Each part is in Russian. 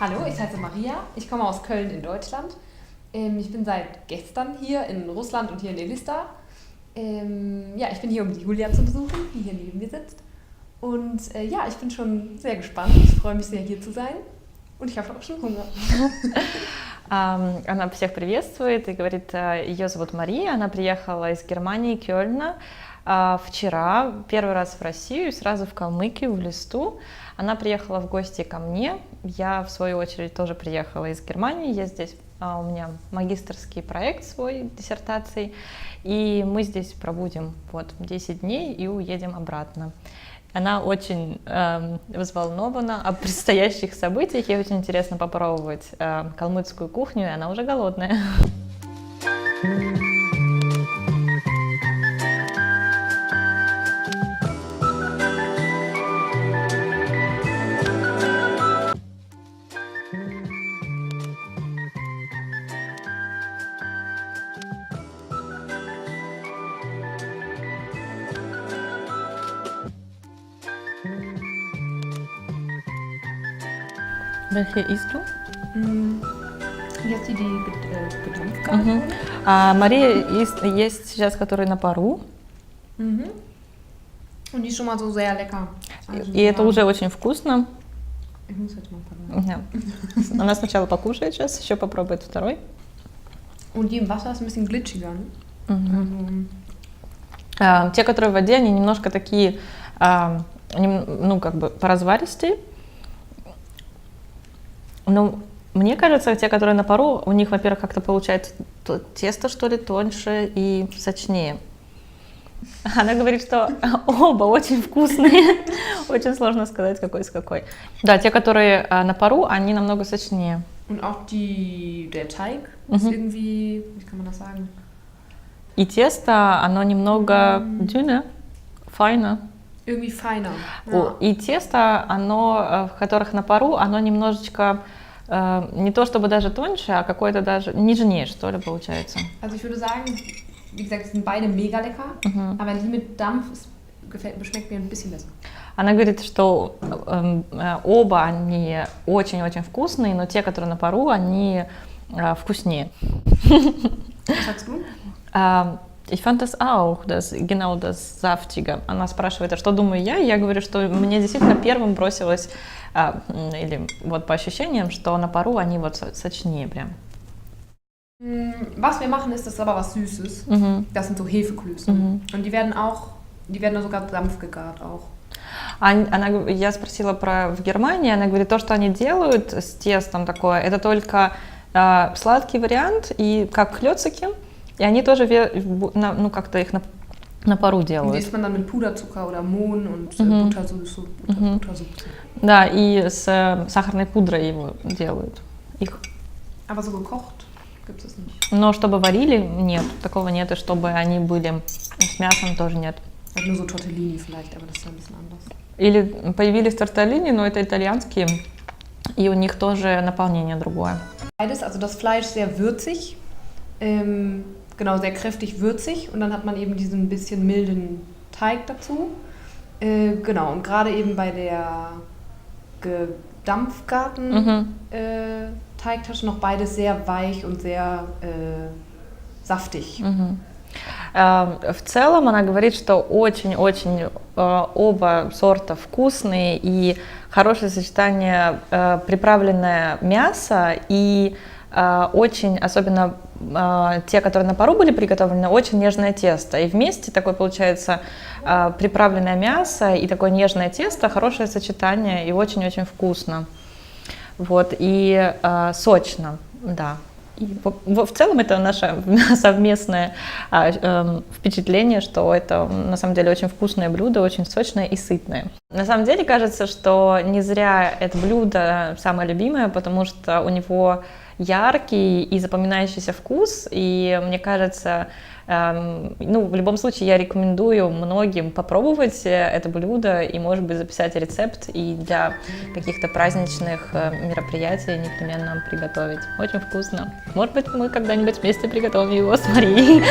Hallo, ich heiße Maria. Ich komme aus Köln in Deutschland. Ich bin seit gestern hier in Russland und hier in Elista. Ja, ich bin hier, um die Julia zu besuchen, die hier neben mir sitzt. Und ja, ich bin schon sehr gespannt. Ich freue mich sehr, hier zu sein. Und ich habe auch schon Hunger. Она всех приветствует и говорит, ее зовут Мария, она приехала из Германии, Кёльна, вчера, первый раз в Россию, сразу в Калмыкию, в Элисту. Она приехала в гости ко мне, я в свою очередь тоже приехала из Германии, я здесь, у меня магистерский проект свой, диссертации, и мы здесь пробудем вот 10 дней и уедем обратно. Она очень взволнована о предстоящих событиях, ей очень интересно попробовать калмыцкую кухню, и она уже голодная. Welche isst du? Jetzt die gedampft Мария есть сейчас, который на пару. Und die ist schon mal so sehr lecker. Also, И это уже очень вкусно. Ich muss jetzt mal probieren. Да. Она сначала покушает сейчас, еще попробует второй. Und die im Wasser ist ein bisschen glitschiger, ne? Те, которые в воде, они немножко такие, ну, как бы поразваристые. Но мне кажется, те, которые на пару, у них, во-первых, как-то получается тесто, что ли, тоньше и сочнее. Она говорит, что оба очень вкусные. Очень сложно сказать, какой с какой. Да, те, которые на пару, они намного сочнее. Und auch der Teig ist irgendwie, wie kann man das sagen? И тесто, оно немного дюне, файно. Irgendwie feiner. Ja. И тесто, оно, в которых на пару, оно немножечко не то чтобы даже тоньше, а какое-то даже нежнее, что ли, получается. Also ich würde sagen, wie gesagt, sind beide mega lecker, aber die mit Dampf schmeckt mir ein bisschen besser. Она говорит, что оба они очень-очень вкусные, но те, которые на пару, они вкуснее. Was sagst du? Ich fand das auch, genau das Saftige. Она спрашивает, а что думаю я? И я говорю, что мне действительно первым бросилось, или вот по ощущениям, что на пару они вот сочнее прям. Was wir machen, ist, das ist aber was Süßes. Das sind so Hefeklöße. Und die werden sogar Dampf gegart auch. Я спросила в Германии, она говорит, то, что они делают с тестом такое, это только сладкий вариант, и как клёцики, и они тоже, ну, как-то их на пару делают. Die isst man dann mit Puderzucker oder Mohn und Buttersoße. Да, и с сахарной пудрой его делают. Их. Aber so gekocht gibt es nicht. Но чтобы варили, нет, такого нет, и чтобы они были с мясом, тоже нет. Also nur so Tortellini vielleicht, aber das ist ja ein bisschen anders. Или появились тортеллини, но это итальянские, и у них тоже наполнение другое. Beides, also das Fleisch sehr würzig, genau, sehr kräftig würzig und dann hat man eben diesen bisschen milden Teig dazu. Genau, und gerade eben bei der gedampfgarten Teigtasche noch beides sehr weich und sehr saftig. В целом она говорит, что очень-очень оба сорта вкусные и хорошее сочетание приправленное мясо и очень, особенно те, которые на пару были приготовлены, очень нежное тесто. И вместе такое получается приправленное мясо и такое нежное тесто, хорошее сочетание и очень-очень вкусно. Вот, и сочно, да. И в целом это наше совместное впечатление, что это на самом деле очень вкусное блюдо, очень сочное и сытное. На самом деле кажется, что не зря это блюдо самое любимое, потому что у него яркий и запоминающийся вкус, и мне кажется, ну, в любом случае я рекомендую многим попробовать это блюдо и, может быть, записать рецепт и для каких-то праздничных мероприятий непременно приготовить. Очень вкусно. Может быть, мы когда-нибудь вместе приготовим его с Марией.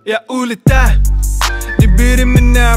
Я улетаю, не бери меня.